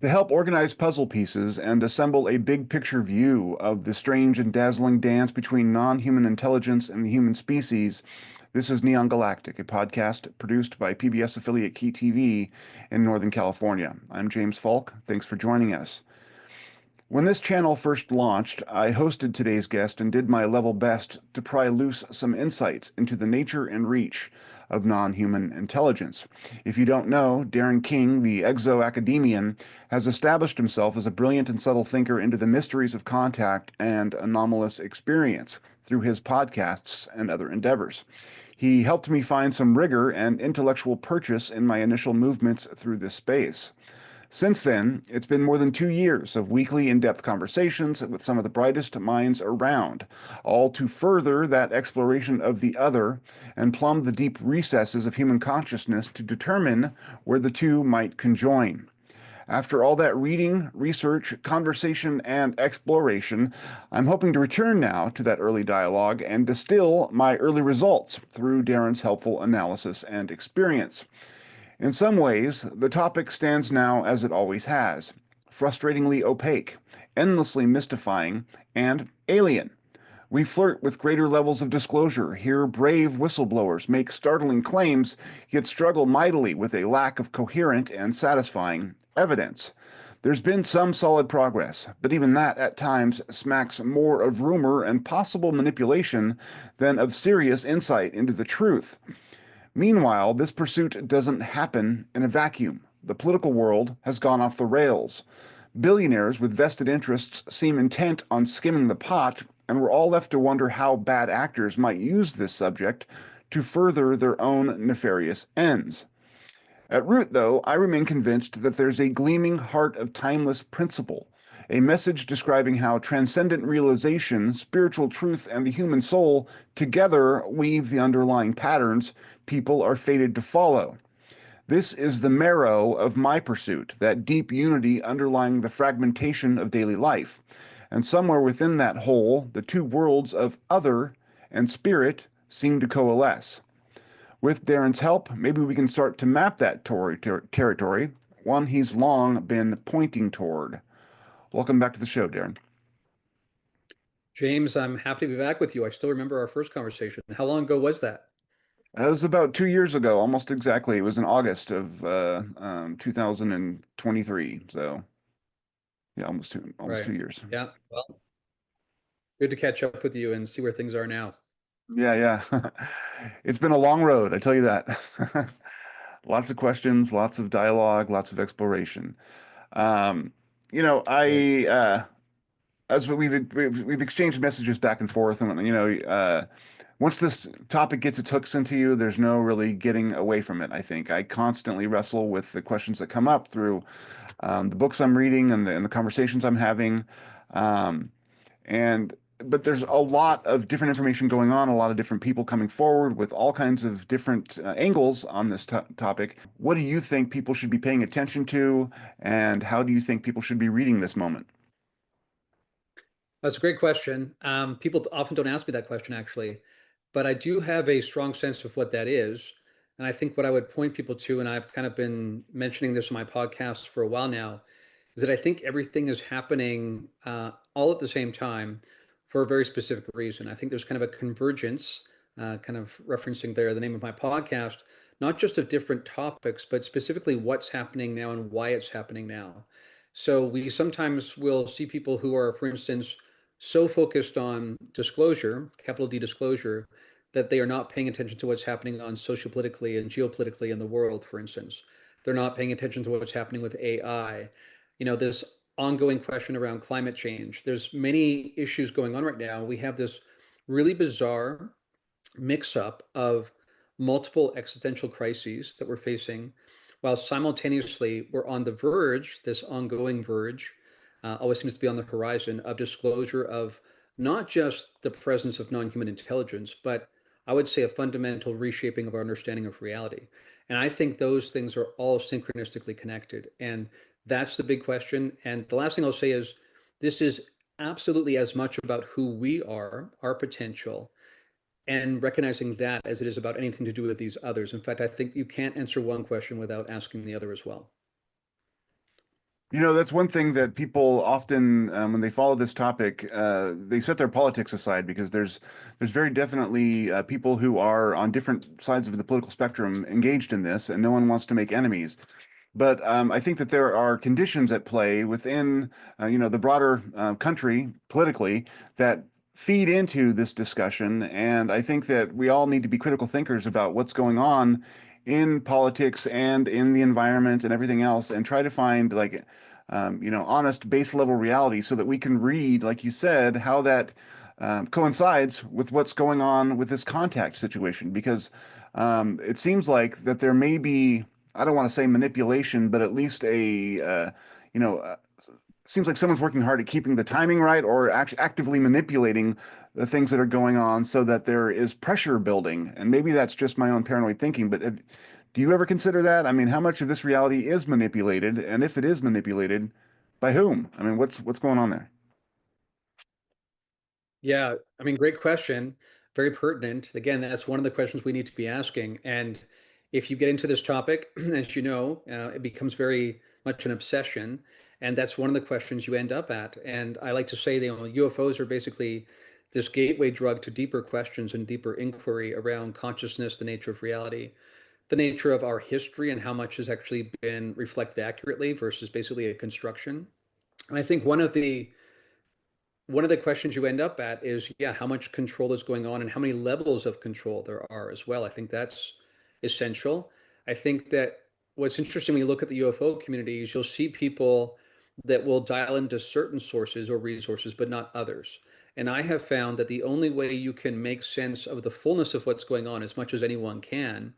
To help organize puzzle pieces and assemble a big picture view of the strange and dazzling dance between non-human intelligence and the human species, this is Neon Galactic, a podcast produced by PBS affiliate Key TV in Northern California. I'm James Falk. Thanks for joining us. When this channel first launched, I hosted today's guest and did my level best to pry loose some insights into the nature and reach of non-human intelligence. If you don't know, Darren King, the ExoAcademian, has established himself as a brilliant and subtle thinker into the mysteries of contact and anomalous experience through his podcasts and other endeavors. He helped me find some rigor and intellectual purchase in my initial movements through this space. Since then, it's been more than 2 years of weekly in-depth conversations with some of the brightest minds around, all to further that exploration of the other and plumb the deep recesses of human consciousness to determine where the two might conjoin. After all that reading, research, conversation, and exploration, I'm hoping to return now to that early dialogue and distill my early results through Darren's helpful analysis and experience. In some ways, the topic stands now as it always has, frustratingly opaque, endlessly mystifying, and alien. We flirt with greater levels of disclosure, hear brave whistleblowers make startling claims, yet struggle mightily with a lack of coherent and satisfying evidence. There's been some solid progress, but even that at times smacks more of rumor and possible manipulation than of serious insight into the truth. Meanwhile, this pursuit doesn't happen in a vacuum. The political world has gone off the rails. Billionaires with vested interests seem intent on skimming the pot, and we're all left to wonder how bad actors might use this subject to further their own nefarious ends. At root, though, I remain convinced that there's a gleaming heart of timeless principle, a message describing how transcendent realization, spiritual truth, and the human soul together weave the underlying patterns people are fated to follow. This is the marrow of my pursuit, that deep unity underlying the fragmentation of daily life. And somewhere within that whole, the two worlds of other and spirit seem to coalesce. With Darren's help, maybe we can start to map that territory, one he's long been pointing toward. Welcome back to the show, Darren. James, I'm happy to be back with you. I still remember our first conversation. How long ago was that? That was about 2 years ago, almost exactly. It was in August of 2023. So yeah, almost Right. 2 years. Yeah. Well, good to catch up with you and see where things are now. Yeah, yeah. It's been a long road, I tell you that. Lots of questions, lots of dialogue, lots of exploration. Um, Right. as we've exchanged messages back and forth, and once this topic gets its hooks into you, there's no really getting away from it. I think I constantly wrestle with the questions that come up through the books I'm reading and the conversations I'm having. Um, and but there's a lot of different information going on, a lot of different people coming forward with all kinds of different angles on this topic. What do you think people should be paying attention to, and how do you think people should be reading this moment? That's a great question. People often don't ask me that question, actually, but I do have a strong sense of what that is. And I think what I would point people to, and I've kind of been mentioning this on my podcast for a while now, is that I think everything is happening all at the same time for a very specific reason. I think there's kind of a convergence, kind of referencing there the name of my podcast, not just of different topics, but specifically what's happening now and why it's happening now. So we sometimes will see people who are, for instance, so focused on disclosure, capital D disclosure, that they are not paying attention to what's happening on sociopolitically and geopolitically in the world, for instance. They're not paying attention to what's happening with AI. This ongoing question around climate change. There's many issues going on right now. We have this really bizarre mix up of multiple existential crises that we're facing, while simultaneously we're on the verge, this ongoing verge, always seems to be on the horizon of disclosure of not just the presence of non-human intelligence, but I would say a fundamental reshaping of our understanding of reality. And I think those things are all synchronistically connected. And that's the big question. And the last thing I'll say is this is absolutely as much about who we are, our potential, and recognizing that as it is about anything to do with these others. In fact, I think you can't answer one question without asking the other as well. That's one thing that people often, when they follow this topic, they set their politics aside because there's very definitely people who are on different sides of the political spectrum engaged in this, and no one wants to make enemies. But I think that there are conditions at play within, the broader country politically that feed into this discussion. And I think that we all need to be critical thinkers about what's going on in politics and in the environment and everything else, and try to find honest base level reality so that we can read, like you said, how that coincides with what's going on with this contact situation. Because it seems like that there may be, I don't want to say manipulation, but at least you know, uh, seems like someone's working hard at keeping the timing right or actively manipulating the things that are going on so that there is pressure building. And maybe that's just my own paranoid thinking, but do you ever consider that? I mean, how much of this reality is manipulated? And if it is manipulated, by whom? I mean, what's going on there? Yeah, I mean, great question. Very pertinent. Again, that's one of the questions we need to be asking. And if you get into this topic, as you know, it becomes very much an obsession. And that's one of the questions you end up at. And I like to say that, UFOs are basically this gateway drug to deeper questions and deeper inquiry around consciousness, the nature of reality, the nature of our history, and how much has actually been reflected accurately versus basically a construction. And I think one of the questions you end up at is, yeah, how much control is going on and how many levels of control there are as well. I think that's essential. I think that what's interesting when you look at the UFO community is you'll see people that will dial into certain sources or resources, but not others. And I have found that the only way you can make sense of the fullness of what's going on as much as anyone can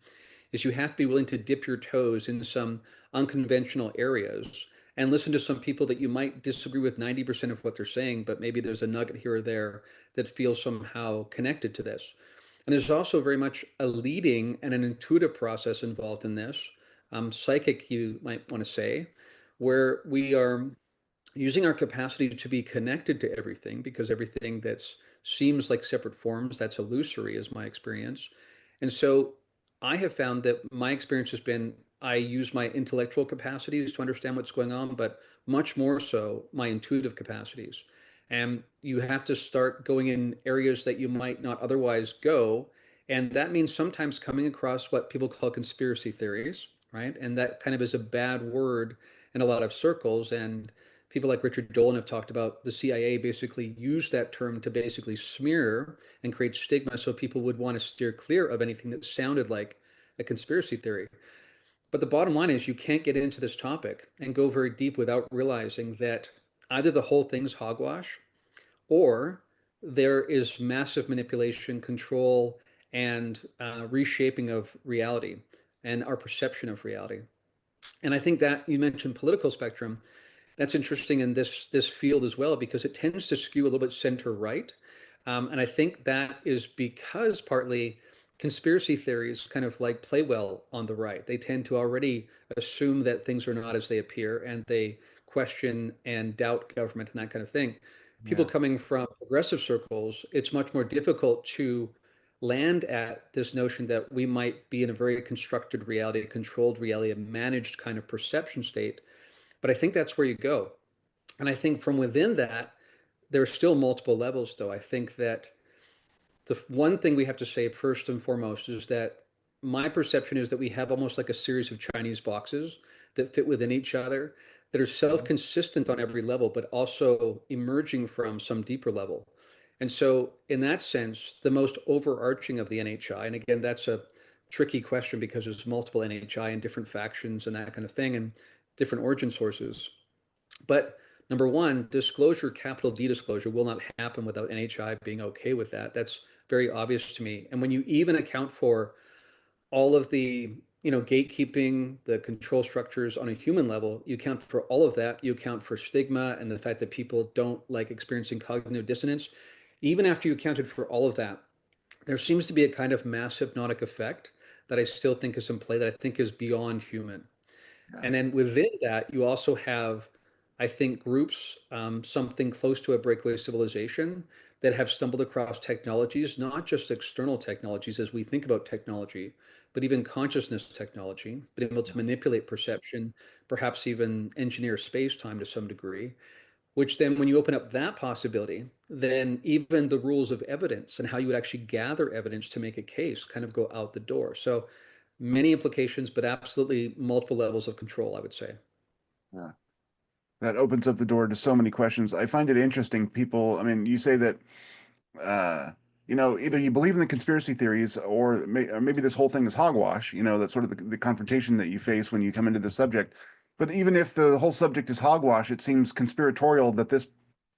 is you have to be willing to dip your toes in some unconventional areas and listen to some people that you might disagree with 90% of what they're saying, but maybe there's a nugget here or there that feels somehow connected to this. And there's also very much a leading and an intuitive process involved in this, psychic, you might want to say, where we are using our capacity to be connected to everything, because everything that's seems like separate forms, that's illusory, is my experience. And so I have found that my experience has been I use my intellectual capacities to understand what's going on, but much more so my intuitive capacities. And you have to start going in areas that you might not otherwise go. And that means sometimes coming across what people call conspiracy theories, right? And that kind of is a bad word in a lot of circles. And people like Richard Dolan have talked about the CIA basically used that term to basically smear and create stigma so people would want to steer clear of anything that sounded like a conspiracy theory. But the bottom line is you can't get into this topic and go very deep without realizing that either the whole thing's hogwash or there is massive manipulation, control, and reshaping of reality and our perception of reality. And I think that you mentioned political spectrum. That's interesting in this field as well because it tends to skew a little bit center right, and I think that is because partly conspiracy theories kind of like play well on the right. They tend to already assume that things are not as they appear, and they question and doubt government and that kind of thing. People Yeah. coming from progressive circles, it's much more difficult to land at this notion that we might be in a very constructed reality, a controlled reality, a managed kind of perception state, but I think that's where you go. And I think from within that, there are still multiple levels, though. I think that the one thing we have to say first and foremost is that my perception is that we have almost like a series of Chinese boxes that fit within each other that are self-consistent on every level, but also emerging from some deeper level. And so, in that sense, the most overarching of the NHI, and again, that's a tricky question because there's multiple NHI and different factions and that kind of thing, and different origin sources. But number one, disclosure, capital D disclosure, will not happen without NHI being okay with that. That's very obvious to me. And when you even account for all of the gatekeeping, the control structures on a human level, you account for all of that. You account for stigma and the fact that people don't like experiencing cognitive dissonance. Even after you accounted for all of that, there seems to be a kind of mass hypnotic effect that I still think is in play that I think is beyond human. Yeah. And then within that, you also have, I think, groups, something close to a breakaway civilization that have stumbled across technologies, not just external technologies as we think about technology, but even consciousness technology, being able to manipulate perception, perhaps even engineer space-time to some degree, which then when you open up that possibility, then even the rules of evidence and how you would actually gather evidence to make a case kind of go out the door. So many implications, but absolutely multiple levels of control, I would say. Yeah. That opens up the door to so many questions. I find it interesting. People, I mean, you say that uh, either you believe in the conspiracy theories or maybe this whole thing is hogwash. That's sort of the confrontation that you face when you come into the subject. But even if the whole subject is hogwash, it seems conspiratorial that this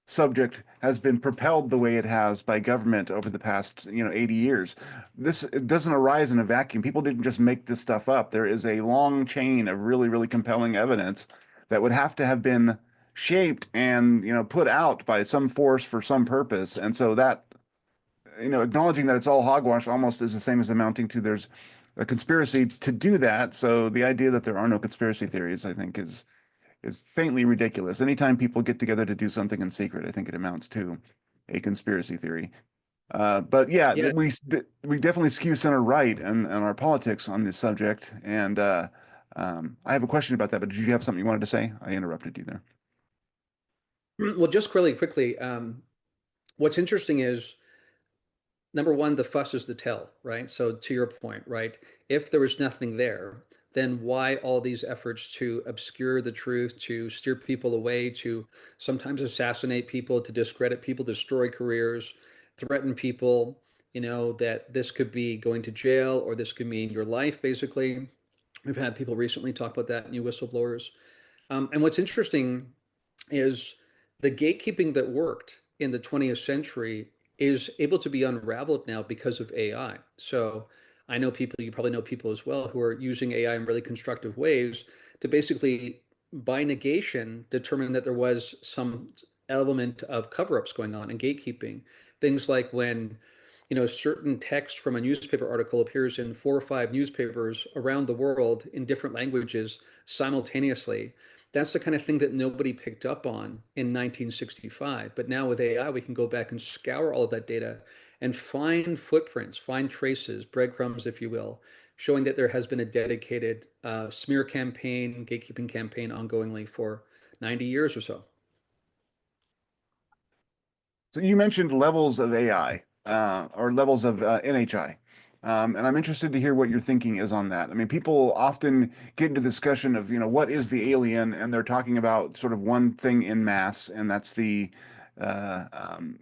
subject has been propelled the way it has by government over the past, 80 years. This it doesn't arise in a vacuum. People didn't just make this stuff up. There is a long chain of really, really compelling evidence that would have to have been shaped and, put out by some force for some purpose. And so that, acknowledging that it's all hogwash almost is the same as amounting to there's a conspiracy to do that. So the idea that there are no conspiracy theories, I think, is faintly ridiculous. Anytime people get together to do something in secret, I think it amounts to a conspiracy theory. But yeah, Yeah, we definitely skew center right and our politics on this subject. And I have a question about that. But did you have something you wanted to say? I interrupted you there. well, just really quickly, what's interesting is number one, the fuss is the tell, right? So to your point, right? If there was nothing there, then why all these efforts to obscure the truth, to steer people away, to sometimes assassinate people, to discredit people, destroy careers, threaten people, that this could be going to jail or this could mean your life, basically. We've had people recently talk about that, new whistleblowers. And what's interesting is the gatekeeping that worked in the 20th century is able to be unraveled now because of AI. So I know people, you probably know people as well, who are using AI in really constructive ways to basically, by negation, determine that there was some element of cover-ups going on and gatekeeping. Things like when certain text from a newspaper article appears in 4 or 5 newspapers around the world in different languages simultaneously. That's the kind of thing that nobody picked up on in 1965. But now with AI, we can go back and scour all of that data and find footprints, find traces, breadcrumbs, if you will, showing that there has been a dedicated smear campaign, gatekeeping campaign ongoingly for 90 years or so. So you mentioned levels of AI or levels of NHI. And I'm interested to hear what your thinking is on that. I mean, people often get into discussion of, what is the alien, and they're talking about sort of one thing in mass, and that's the alien.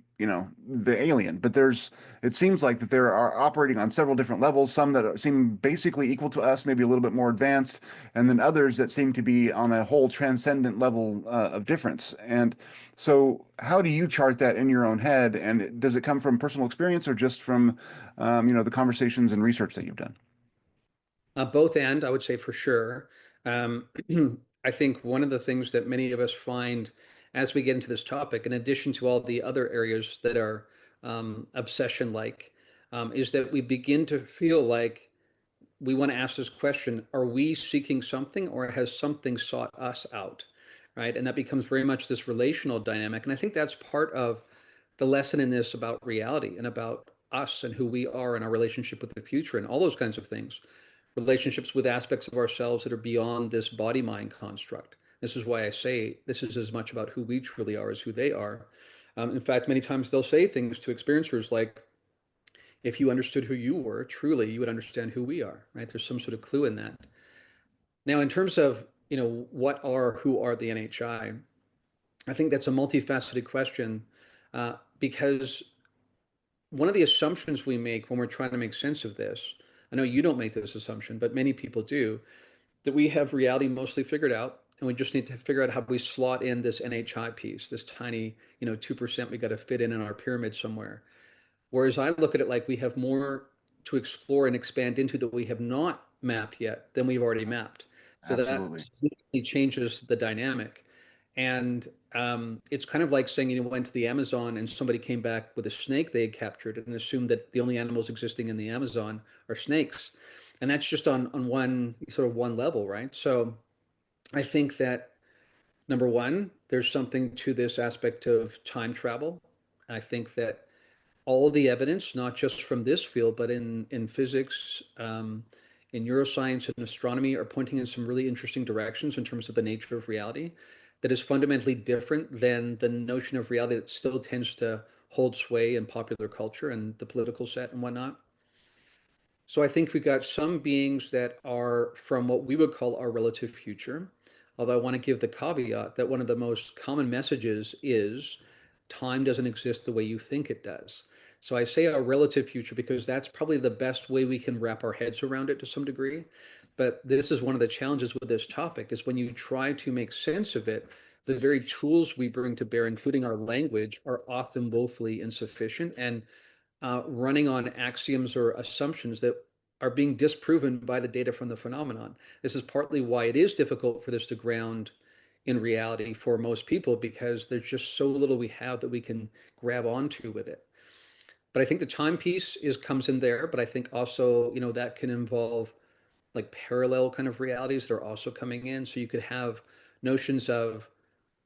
But it seems like that there are operating on several different levels, some that seem basically equal to us, maybe a little bit more advanced, and then others that seem to be on a whole transcendent level of difference. And so, how do you chart that in your own head? And does it come from personal experience or just from, the conversations and research that you've done? Both and I would say for sure. Um, I think one of the things that many of us find as we get into this topic, in addition to all the other areas that are obsession like, is that we begin to feel like we want to ask this question: are we seeking something or has something sought us out? Right. And that becomes very much this relational dynamic. And I think that's part of the lesson in this about reality and about us and who we are and our relationship with the future and all those kinds of things, relationships with aspects of ourselves that are beyond this body mind construct. This is why I say this is as much about who we truly are as who they are. In fact, many times they'll say things to experiencers like, if you understood who you were truly, you would understand who we are, right? There's some sort of clue in that. Now, in terms of, who are the NHI, I think that's a multifaceted question because one of the assumptions we make when we're trying to make sense of this, I know you don't make this assumption, but many people do, that we have reality mostly figured out, and we just need to figure out how we slot in this NHI piece, this tiny, 2% we got to fit in our pyramid somewhere. Whereas I look at it like we have more to explore and expand into that we have not mapped yet than we've already mapped. So that Absolutely. significantly changes the dynamic. And it's kind of like saying you went to the Amazon and somebody came back with a snake they had captured and assumed that the only animals existing in the Amazon are snakes. And that's just on one sort of one level, right? So I think that number one, there's something to this aspect of time travel. I think that all the evidence, not just from this field, but in physics, in neuroscience and astronomy are pointing in some really interesting directions in terms of the nature of reality that is fundamentally different than the notion of reality that still tends to hold sway in popular culture and the political set and whatnot. So I think we've got some beings that are from what we would call our relative future. Although I want to give the caveat that one of the most common messages is time doesn't exist the way you think it does. So I say our relative future because that's probably the best way we can wrap our heads around it to some degree. But this is one of the challenges with this topic is when you try to make sense of it, the very tools we bring to bear, including our language, are often woefully insufficient and running on axioms or assumptions that are being disproven by the data from the phenomenon. This is partly why it is difficult for this to ground in reality for most people because there's just so little we have that we can grab onto with it. But I think the timepiece is comes in there, but I think also, that can involve like parallel kind of realities that are also coming in. So you could have notions of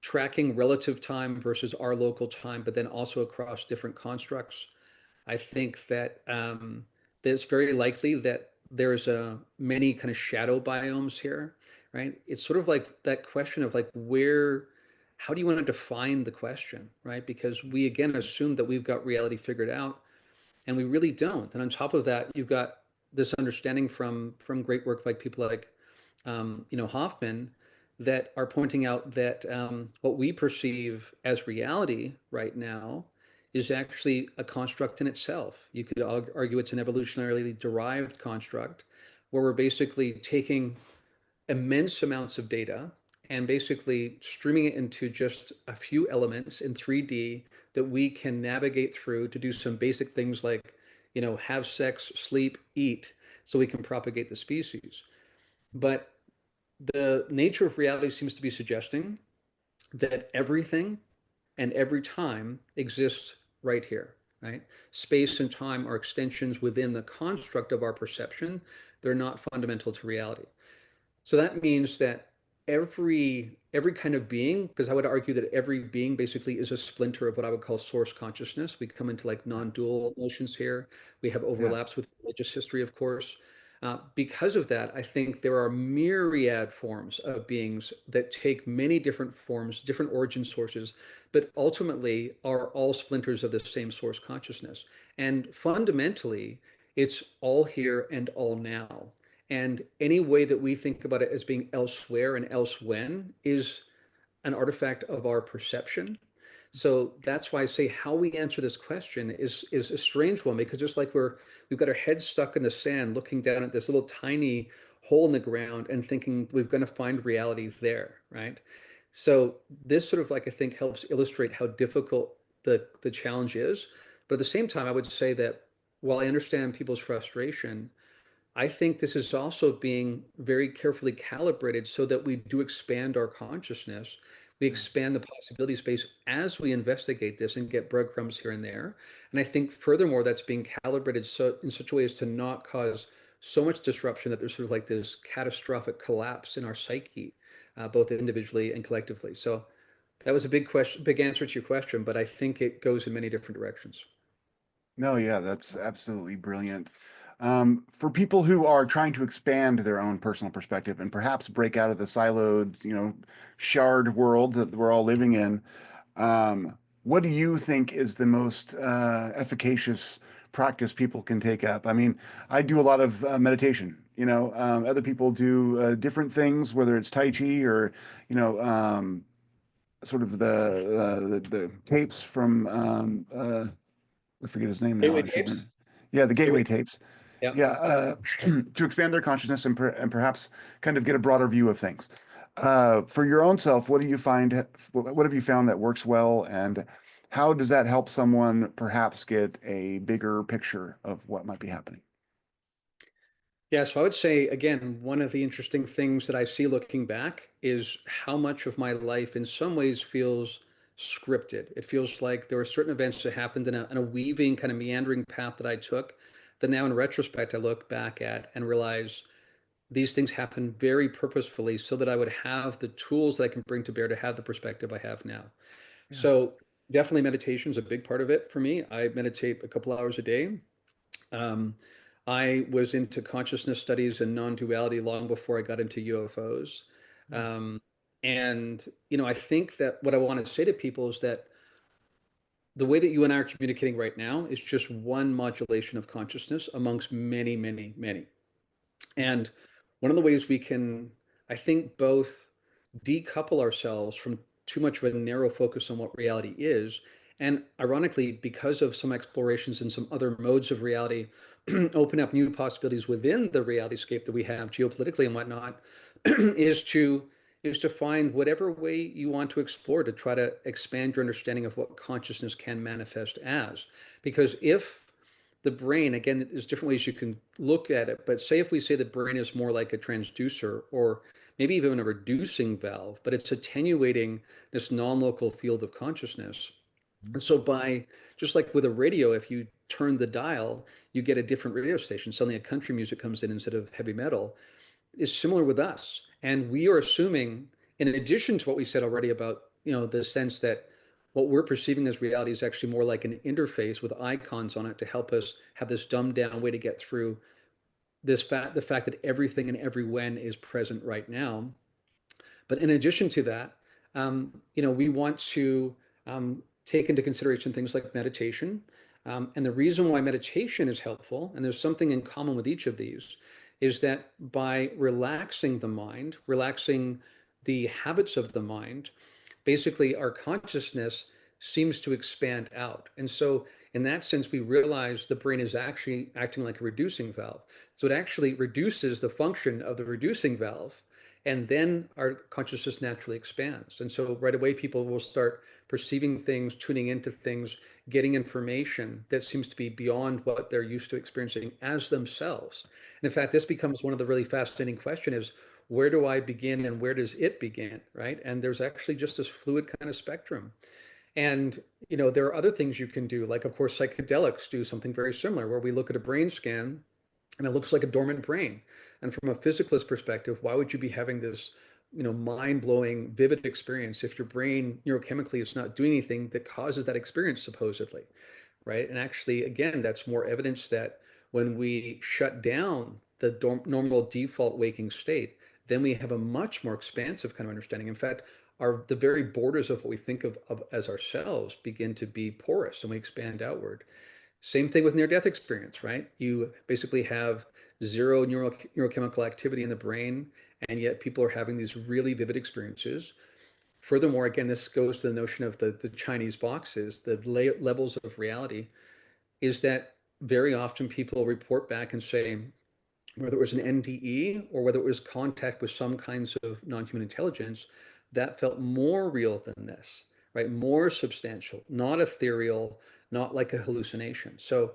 tracking relative time versus our local time, but then also across different constructs. I think that it's very likely that there's many kind of shadow biomes here, right? It's sort of like that question of like how do you want to define the question, right? Because we again assume that we've got reality figured out, and we really don't. And on top of that, you've got this understanding from great work by people like Hoffman that are pointing out that what we perceive as reality right now is actually a construct in itself. You could argue it's an evolutionarily derived construct where we're basically taking immense amounts of data and basically streaming it into just a few elements in 3D that we can navigate through to do some basic things like, have sex, sleep, eat, so we can propagate the species. But the nature of reality seems to be suggesting that everything and every time exists right here, right? Space and time are extensions within the construct of our perception. They're not fundamental to reality. So that means that every kind of being, because I would argue that every being basically is a splinter of what I would call source consciousness. We come into like non-dual notions here. We have Yeah. overlaps with religious history, of course. Because of that, I think there are myriad forms of beings that take many different forms, different origin sources, but ultimately are all splinters of the same source consciousness. And fundamentally, it's all here and all now. And any way that we think about it as being elsewhere and else when is an artifact of our perception. So that's why I say how we answer this question is a strange one because just like we've got our heads stuck in the sand looking down at this little tiny hole in the ground and thinking we're going to find reality there, right? So this sort of like I think helps illustrate how difficult the challenge is. But at the same time, I would say that while I understand people's frustration, I think this is also being very carefully calibrated so that we do expand our consciousness. We Yeah. expand the possibility space as we investigate this and get breadcrumbs here and there. And I think furthermore, that's being calibrated so in such a way as to not cause so much disruption that there's sort of like this catastrophic collapse in our psyche, both individually and collectively. So that was a big question, big answer to your question, but I think it goes in many different directions. No, yeah, that's absolutely brilliant. For people who are trying to expand their own personal perspective and perhaps break out of the siloed, shard world that we're all living in, what do you think is the most efficacious practice people can take up? I mean, I do a lot of meditation. Other people do different things, whether it's Tai Chi or, you know, sort of the tapes from I forget his name now. Gateway I should tapes? know. Yeah, the Gateway, gateway tapes. yeah. Yeah, to expand their consciousness and perhaps kind of get a broader view of things. For your own self, what do you find? What have you found that works well, and how does that help someone perhaps get a bigger picture of what might be happening? Yeah, so I would say, again, one of the interesting things that I see looking back is how much of my life in some ways feels scripted. It feels like there were certain events that happened in a weaving, kind of meandering path that I took that now in retrospect I look back at and realize these things happen very purposefully so that I would have the tools that I can bring to bear to have the perspective I have now. Yeah. So definitely meditation is a big part of it for me. I meditate a couple hours a day. Um, I was into consciousness studies and non-duality long before I got into UFOs. Um, and, I think that what I want to say to people is that the way that you and I are communicating right now is just one modulation of consciousness amongst many, many, many. And one of the ways we can, I think, both decouple ourselves from too much of a narrow focus on what reality is, and ironically, because of some explorations in some other modes of reality, open up new possibilities within the reality scape that we have geopolitically and whatnot, is to find whatever way you want to explore to try to expand your understanding of what consciousness can manifest as. Because if the brain, again, there's different ways you can look at it, but say if we say the brain is more like a transducer or maybe even a reducing valve, but it's attenuating this non-local field of consciousness. And so by just like with a radio, if you turn the dial, you get a different radio station. Suddenly a country music comes in instead of heavy metal, is similar with us. And we are assuming, in addition to what we said already about, the sense that what we're perceiving as reality is actually more like an interface with icons on it to help us have this dumbed down way to get through the fact that everything and every when is present right now. But in addition to that, we want to take into consideration things like meditation. And the reason why meditation is helpful, and there's something in common with each of these, is that by relaxing the mind, relaxing the habits of the mind, basically our consciousness seems to expand out. And so, in that sense, we realize the brain is actually acting like a reducing valve. So, it actually reduces the function of the reducing valve, and then our consciousness naturally expands. And so, right away, people will start perceiving things, tuning into things, getting information that seems to be beyond what they're used to experiencing as themselves. And in fact, this becomes one of the really fascinating questions is where do I begin and where does it begin, right? And there's actually just this fluid kind of spectrum. And, there are other things you can do, like, of course, psychedelics do something very similar, where we look at a brain scan and it looks like a dormant brain. And from a physicalist perspective, why would you be having this, mind-blowing, vivid experience if your brain neurochemically is not doing anything that causes that experience, supposedly, right? And actually, again, that's more evidence that when we shut down the normal default waking state, then we have a much more expansive kind of understanding. In fact, the very borders of what we think of as ourselves begin to be porous and we expand outward. Same thing with near-death experience, right? You basically have zero neurochemical activity in the brain, and yet people are having these really vivid experiences. Furthermore, again, this goes to the notion of the Chinese boxes, the levels of reality, is that very often people report back and say, whether it was an NDE or whether it was contact with some kinds of non-human intelligence, that felt more real than this, right? More substantial, not ethereal, not like a hallucination. So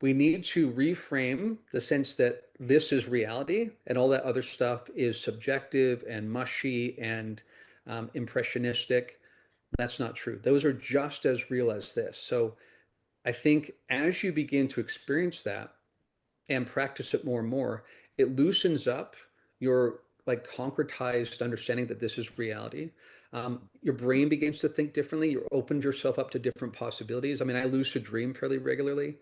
we need to reframe the sense that this is reality and all that other stuff is subjective and mushy and impressionistic. That's not true. Those are just as real as this. So I think as you begin to experience that and practice it more and more, it loosens up your like concretized understanding that this is reality. Your brain begins to think differently. You open yourself up to different possibilities. I mean, I lucid dream fairly regularly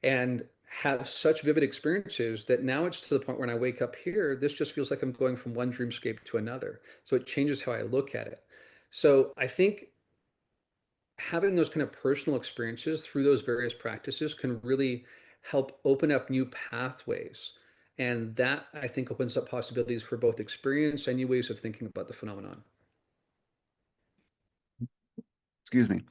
and have such vivid experiences that now it's to the point when I wake up here, this just feels like I'm going from one dreamscape to another. So it changes how I look at it. So I think having those kind of personal experiences through those various practices can really help open up new pathways. And that I think opens up possibilities for both experience and new ways of thinking about the phenomenon. Excuse me.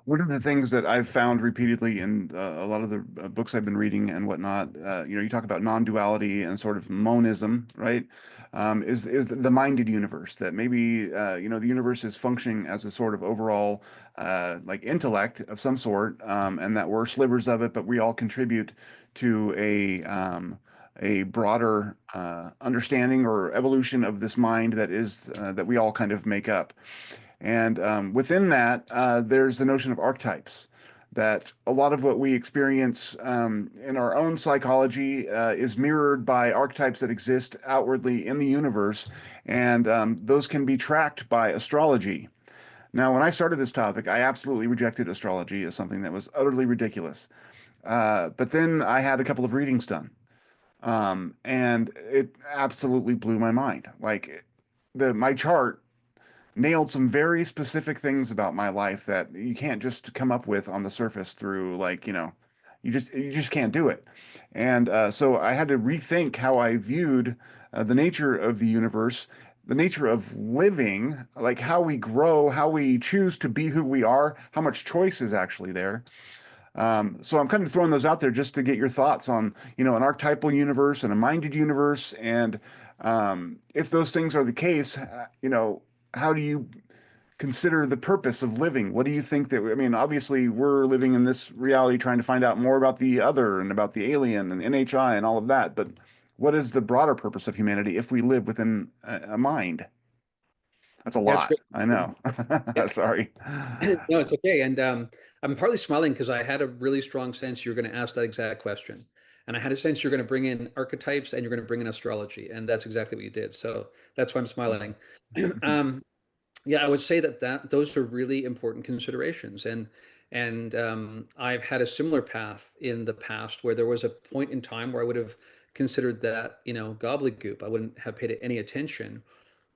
One of the things that I've found repeatedly in a lot of the books I've been reading and whatnot, you talk about non-duality and sort of monism, right? Is the minded universe that maybe the universe is functioning as a sort of overall like intellect of some sort, and that we're slivers of it, but we all contribute to a broader understanding or evolution of this mind that is that we all kind of make up. And within that, there's the notion of archetypes, that a lot of what we experience in our own psychology is mirrored by archetypes that exist outwardly in the universe, and those can be tracked by astrology. Now, when I started this topic, I absolutely rejected astrology as something that was utterly ridiculous. But then I had a couple of readings done, and it absolutely blew my mind. Like my chart nailed some very specific things about my life that you can't just come up with on the surface through like, you just can't do it. And so I had to rethink how I viewed the nature of the universe, the nature of living, like how we grow, how we choose to be who we are, how much choice is actually there. So I'm kind of throwing those out there just to get your thoughts on, an archetypal universe and a minded universe, and if those things are the case, how do you consider the purpose of living? What do you think that, I mean, obviously we're living in this reality trying to find out more about the other and about the alien and NHI and all of that, but what is the broader purpose of humanity if we live within a mind? That's a Yeah, it's lot. great. I know. Yeah. Sorry. No, it's okay. And I'm partly smiling because I had a really strong sense you were going to ask that exact question. And I had a sense you're going to bring in archetypes and you're going to bring in astrology. And that's exactly what you did. So that's why I'm smiling. Um, yeah, I would say that those are really important considerations. And I've had a similar path in the past where there was a point in time where I would have considered that, gobbledygook. I wouldn't have paid it any attention.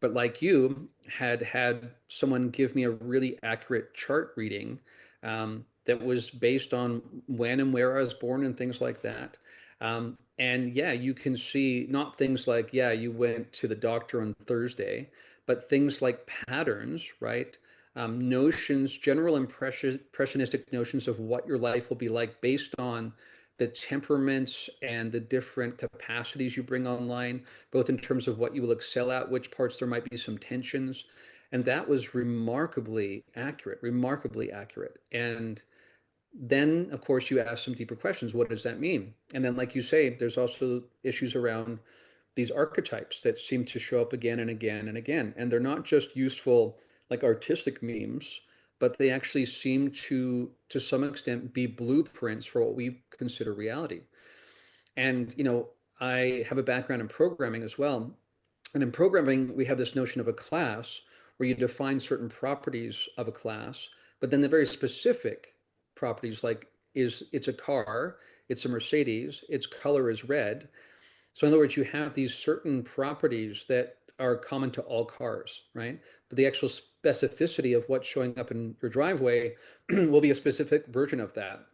But like you, had someone give me a really accurate chart reading that was based on when and where I was born and things like that. And yeah, you can see not things like, yeah, you went to the doctor on Thursday, but things like patterns, right? Notions, general impressionistic notions of what your life will be like based on the temperaments and the different capacities you bring online, both in terms of what you will excel at, which parts there might be some tensions. And that was remarkably accurate, remarkably accurate. And then, of course, you ask some deeper questions. What does that mean? And then, like you say, there's also issues around these archetypes that seem to show up again and again and again. And they're not just useful like artistic memes, but they actually seem to some extent, be blueprints for what we consider reality. And, I have a background in programming as well. And in programming, we have this notion of a class where you define certain properties of a class, but then the very specific properties like is it's a car, it's a Mercedes, its color is red. So in other words, you have these certain properties that are common to all cars, right? But the actual specificity of what's showing up in your driveway will be a specific version of that.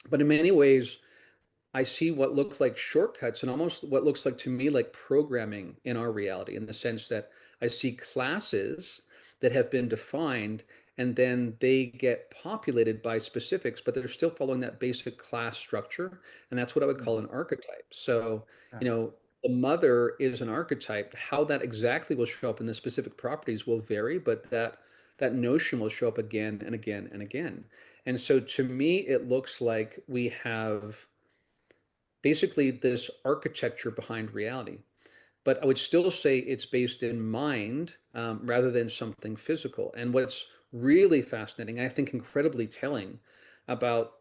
But in many ways, I see what look like shortcuts and almost what looks like to me like programming in our reality, in the sense that I see classes that have been defined and then they get populated by specifics, but they're still following that basic class structure. And that's what I would call an archetype. So, Yeah. you know, the mother is an archetype. How that exactly will show up in the specific properties will vary, but that notion will show up again and again and again. And so to me, it looks like we have basically this architecture behind reality. But I would still say it's based in mind rather than something physical. And what's really fascinating, I think incredibly telling about,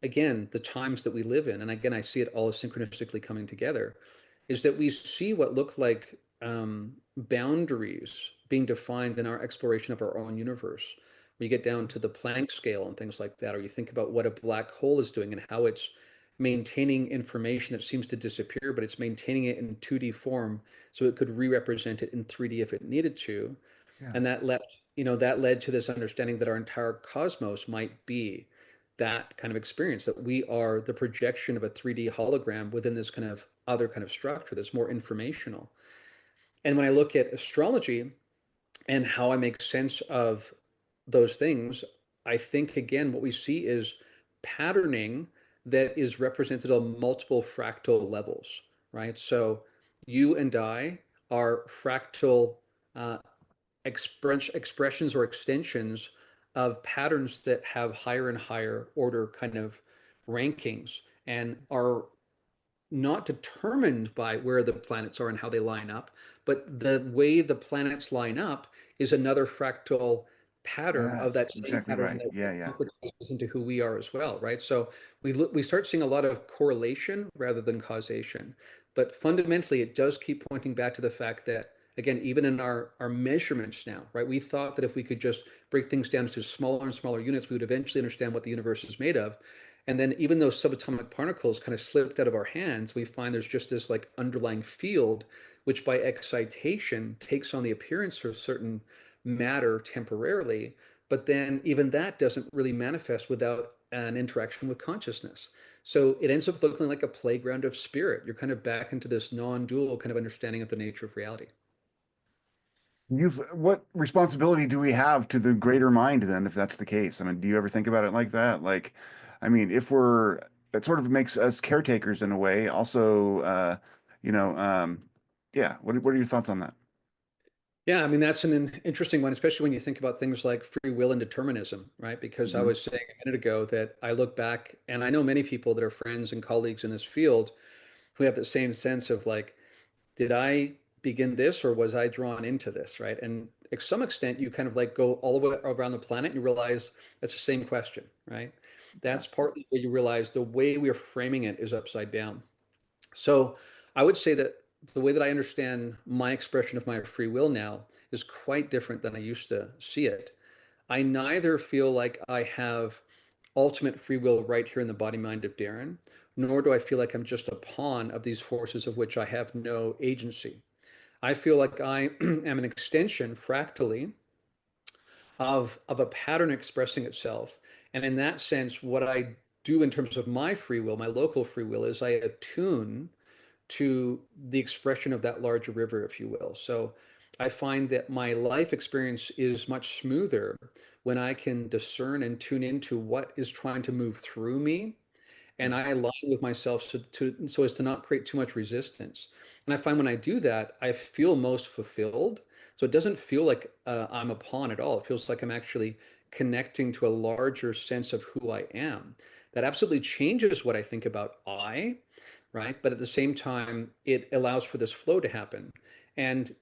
again, the times that we live in, and again, I see it all synchronistically coming together, is that we see what look like boundaries being defined in our exploration of our own universe. Where you get down to the Planck scale and things like that, or you think about what a black hole is doing and how it's maintaining information that seems to disappear, but it's maintaining it in 2D form so it could re-represent it in 3D if it needed to. Yeah. And that led to this understanding that our entire cosmos might be that kind of experience, that we are the projection of a 3D hologram within this kind of other kind of structure that's more informational. And when I look at astrology and how I make sense of those things, I think again, what we see is patterning that is represented on multiple fractal levels, right? So you and I are fractal uh, expressions or extensions of patterns that have higher and higher order kind of rankings and are not determined by where the planets are and how they line up, but the way the planets line up is another fractal pattern of That's that same exactly pattern right. that Yeah, yeah. concretizes into who we are as well, right? So we start seeing a lot of correlation rather than causation, but fundamentally it does keep pointing back to the fact that again, even in our measurements now, right? We thought that if we could just break things down to smaller and smaller units, we would eventually understand what the universe is made of. And then even those subatomic particles kind of slipped out of our hands, we find there's just this like underlying field, which by excitation takes on the appearance of certain matter temporarily. But then even that doesn't really manifest without an interaction with consciousness. So it ends up looking like a playground of spirit. You're kind of back into this non-dual kind of understanding of the nature of reality. What responsibility do we have to the greater mind then, if that's the case? I mean, do you ever think about it like that? Like, I mean, if we're, it sort of makes us caretakers in a way. Also, you know, yeah. What are your thoughts on that? Yeah, I mean, that's an interesting one, especially when you think about things like free will and determinism, right? Because I Hmm. was saying a minute ago that I look back and I know many people that are friends and colleagues in this field who have the same sense of like, did I begin this or was I drawn into this, right? And to some extent, you kind of like go all the way around the planet and you realize that's the same question, right? Yeah. That's partly where you realize the way we're framing it is upside down. So I would say that the way that I understand my expression of my free will now is quite different than I used to see it. I neither feel like I have ultimate free will right here in the body mind of Darren, nor do I feel like I'm just a pawn of these forces of which I have no agency. I feel like I am an extension fractally of a pattern expressing itself. And in that sense, what I do in terms of my free will, my local free will, is I attune to the expression of that larger river, if you will. So I find that my life experience is much smoother when I can discern and tune into what is trying to move through me and I align with myself so as to not create too much resistance. And I find when I do that, I feel most fulfilled. So it doesn't feel like I'm a pawn at all. It feels like I'm actually connecting to a larger sense of who I am. That absolutely changes what I think about right? But at the same time, it allows for this flow to happen. And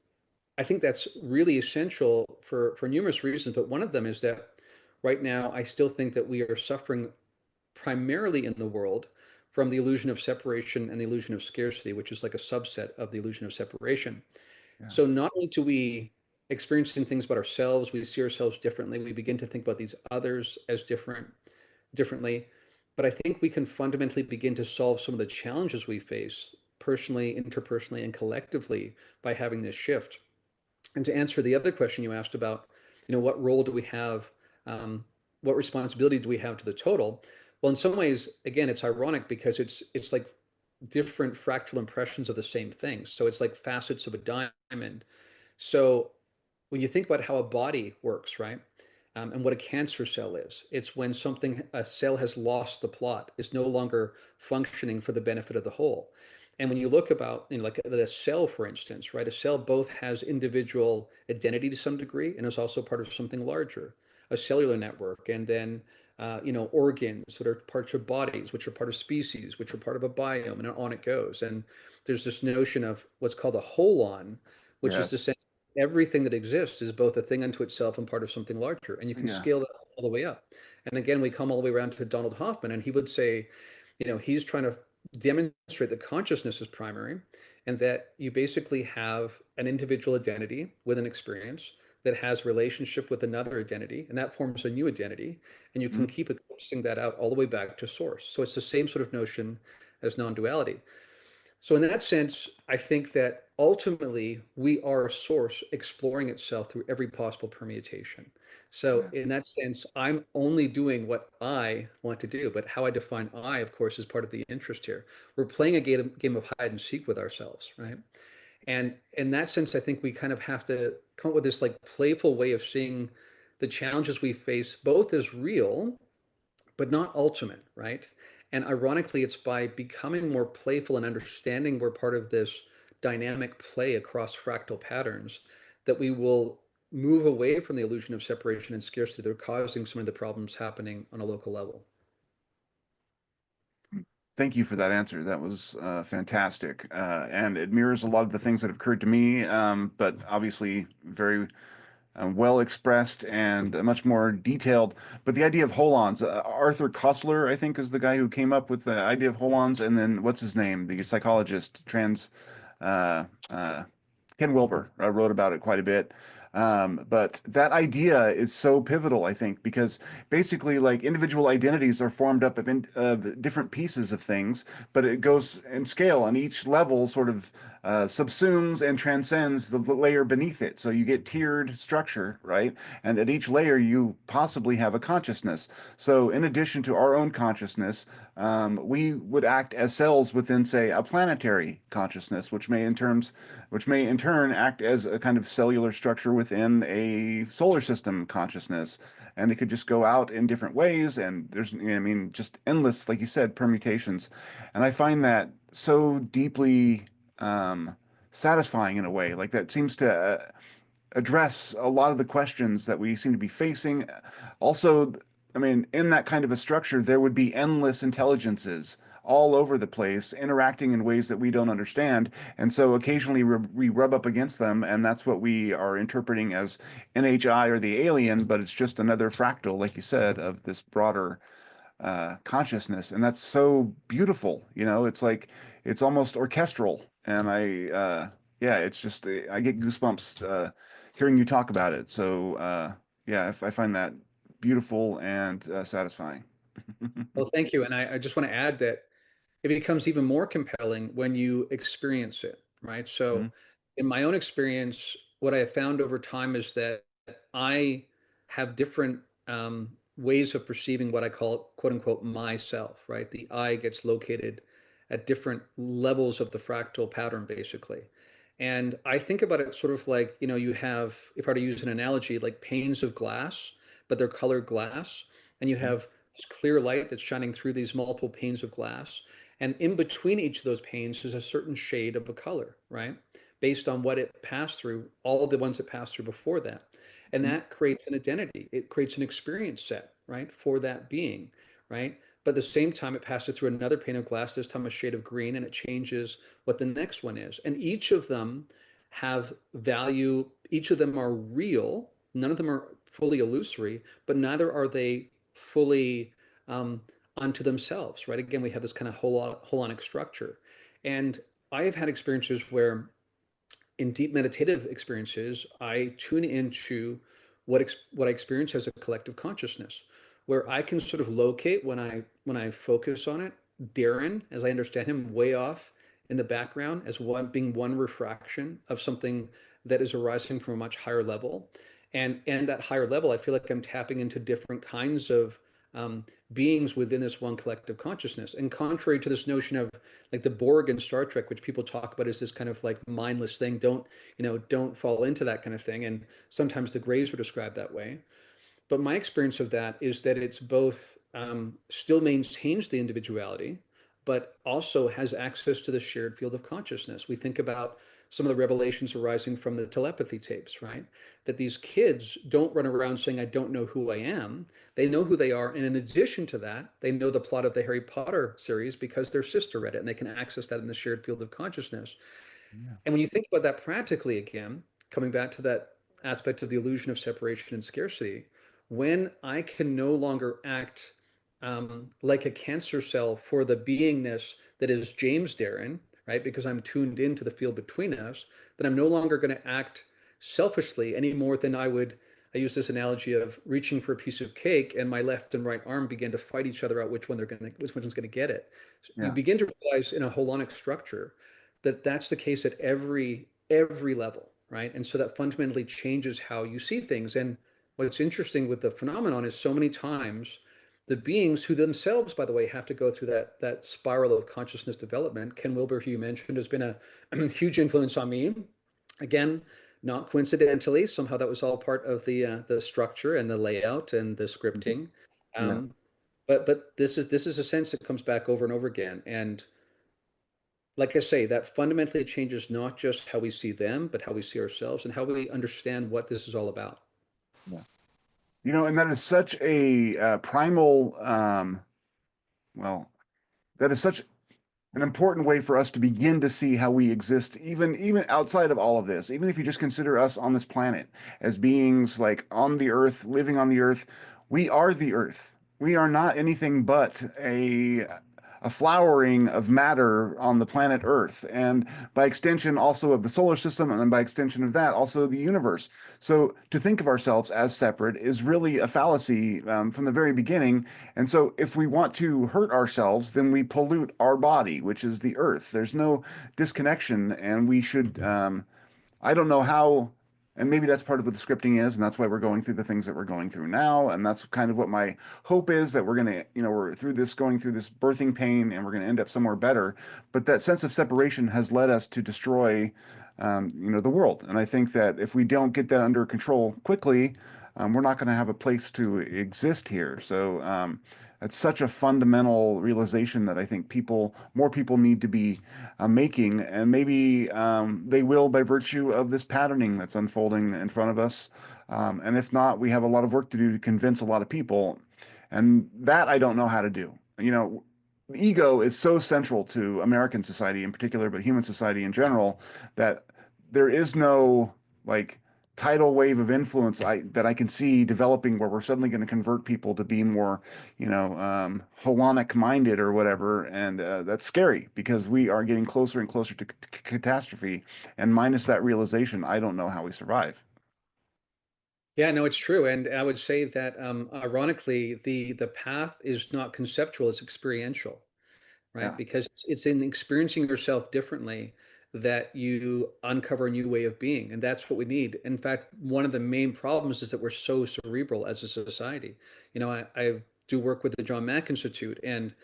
I think that's really essential for numerous reasons. But one of them is that right now, I still think that we are suffering primarily in the world from the illusion of separation and the illusion of scarcity, which is like a subset of the illusion of separation. Yeah. So not only do we experiencing things about ourselves, we see ourselves differently, we begin to think about these others as differently. But I think we can fundamentally begin to solve some of the challenges we face personally, interpersonally, and collectively by having this shift. And to answer the other question you asked about, what role do we have? Um, what responsibility do we have to the total? Well, in some ways, again, it's ironic because it's like different fractal impressions of the same thing. So it's like facets of a diamond. So when you think about how a body works, right? And what a cancer cell is, it's when a cell has lost the plot, is no longer functioning for the benefit of the whole. And when you look about, like a cell, for instance, right? A cell both has individual identity to some degree and is also part of something larger, a cellular network, and then organs that are parts of bodies, which are part of species, which are part of a biome, and on it goes. And there's this notion of what's called a holon, which is to Yes. say everything that exists is both a thing unto itself and part of something larger. And you can Yeah. scale that all the way up. And again, we come all the way around to Donald Hoffman, and he would say, he's trying to demonstrate that consciousness is primary and that you basically have an individual identity with an experience that has relationship with another identity, and that forms a new identity. And you Mhm. can keep eclipsing that out all the way back to source. So it's the same sort of notion as non-duality. So in that sense, I think that ultimately we are a source exploring itself through every possible permutation. So Yeah. in that sense, I'm only doing what I want to do, but how I define I, of course, is part of the interest here. We're playing a game of hide and seek with ourselves, right? And in that sense, I think we kind of have to come up with this like playful way of seeing the challenges we face both as real but not ultimate, right? And ironically, it's by becoming more playful and understanding we're part of this dynamic play across fractal patterns that we will move away from the illusion of separation and scarcity that are causing some of the problems happening on a local level. Thank you for that answer. That was fantastic. And it mirrors a lot of the things that have occurred to me, but obviously very well expressed and much more detailed. But the idea of holons, Arthur Koestler, I think, is the guy who came up with the idea of holons. And then what's his name? The psychologist, uh, uh, Ken Wilber wrote about it quite a bit. But that idea is so pivotal, I think, because basically, like individual identities are formed up of different pieces of things, but it goes in scale, and each level sort of subsumes and transcends the layer beneath it. So you get tiered structure, right? And at each layer, you possibly have a consciousness. So, in addition to our own consciousness, we would act as cells within, say, a planetary consciousness, which may in turn act as a kind of cellular structure within a solar system consciousness. And it could just go out in different ways. And there's, I mean, just endless, like you said, permutations. And I find that so deeply satisfying in a way. Like that seems to address a lot of the questions that we seem to be facing. Also, I mean, in that kind of a structure, there would be endless intelligences all over the place, interacting in ways that we don't understand. And so occasionally we rub up against them, and that's what we are interpreting as NHI or the alien, but it's just another fractal, like you said, of this broader consciousness. And that's so beautiful. You know, it's like it's almost orchestral. And yeah, it's just, I get goosebumps hearing you talk about it. So, yeah, I find that beautiful and satisfying. Well, thank you. And I just want to add that it becomes even more compelling when you experience it, right? Mhm. So, in my own experience, what I have found over time is that I have different ways of perceiving what I call quote unquote myself, right? The I gets located at different levels of the fractal pattern, basically. And I think about it sort of like, you have, if I were to use an analogy, like panes of glass, but they're colored glass, and you have this clear light that's shining through these multiple panes of glass. And in between each of those panes is a certain shade of a color, right? Based on what it passed through, all of the ones that passed through before that. And Mhm. that creates an identity. It creates an experience set, right, for that being, right? But at the same time, it passes through another pane of glass, this time a shade of green, and it changes what the next one is. And each of them have value. Each of them are real. None of them are fully illusory, but neither are they fully um, unto themselves, right? Again, we have this kind of holonic structure. And I have had experiences where in deep meditative experiences, I tune into what I experience as a collective consciousness, where I can sort of locate when I focus on it, Darren, as I understand him, way off in the background as one being one refraction of something that is arising from a much higher level. And that higher level, I feel like I'm tapping into different kinds of um, beings within this one collective consciousness. And contrary to this notion of like the Borg in Star Trek, which people talk about as this kind of like mindless thing, don't fall into that kind of thing. And sometimes the Greys are described that way. But my experience of that is that it's both still maintains the individuality, but also has access to the shared field of consciousness. We think about some of the revelations arising from the telepathy tapes, right? That these kids don't run around saying, I don't know who I am. They know who they are. And in addition to that, they know the plot of the Harry Potter series because their sister read it and they can access that in the shared field of consciousness. Yeah. And when you think about that practically again, coming back to that aspect of the illusion of separation and scarcity, when I can no longer act like a cancer cell for the beingness that is James Darren, right? Because I'm tuned into the field between us, then I'm no longer going to act selfishly any more than I would. I use this analogy of reaching for a piece of cake and my left and right arm begin to fight each other out which one's going to get it. You Yeah. begin to realize in a holonic structure that that's the case at every level, right? And so that fundamentally changes how you see things. And what's interesting with the phenomenon is so many times the beings who themselves, by the way, have to go through that spiral of consciousness development. Ken Wilber, who you mentioned, has been a huge influence on me. Again, not coincidentally, somehow that was all part of the structure and the layout and the scripting. Yeah. Um, but this is a sense that comes back over and over again. And like I say, that fundamentally changes not just how we see them, but how we see ourselves and how we understand what this is all about. Yeah. You know, and that is such a primal, well, that is such an important way for us to begin to see how we exist, even outside of all of this. Even if you just consider us on this planet as beings like on the earth, living on the earth, we are the earth. We are not anything but a a flowering of matter on the planet Earth, and by extension also of the solar system, and then by extension of that also the universe. So to think of ourselves as separate is really a fallacy from the very beginning. And so if we want to hurt ourselves, then we pollute our body, which is the Earth. There's no disconnection, and we should. I don't know how, and maybe that's part of what the scripting is, and that's why we're going through the things that we're going through now. And that's kind of what my hope is, that we're going to, we're through this, going through this birthing pain, and we're going to end up somewhere better. But that sense of separation has led us to destroy, the world. And I think that if we don't get that under control quickly, we're not going to have a place to exist here. So it's such a fundamental realization that I think more people need to be making, and maybe they will by virtue of this patterning that's unfolding in front of us. And if not, we have a lot of work to do to convince a lot of people, and that I don't know how to do. Ego is so central to American society in particular, but human society in general, that there is no like tidal wave of influence that I can see developing where we're suddenly going to convert people to be more, holonic minded or whatever. And that's scary because we are getting closer and closer to catastrophe. And minus that realization, I don't know how we survive. Yeah, no, it's true. And I would say that ironically, the path is not conceptual, it's experiential, right? Yeah, Because it's in experiencing yourself differently that you uncover a new way of being. And that's what we need. In fact, one of the main problems is that we're so cerebral as a society. I do work with the John Mack Institute, and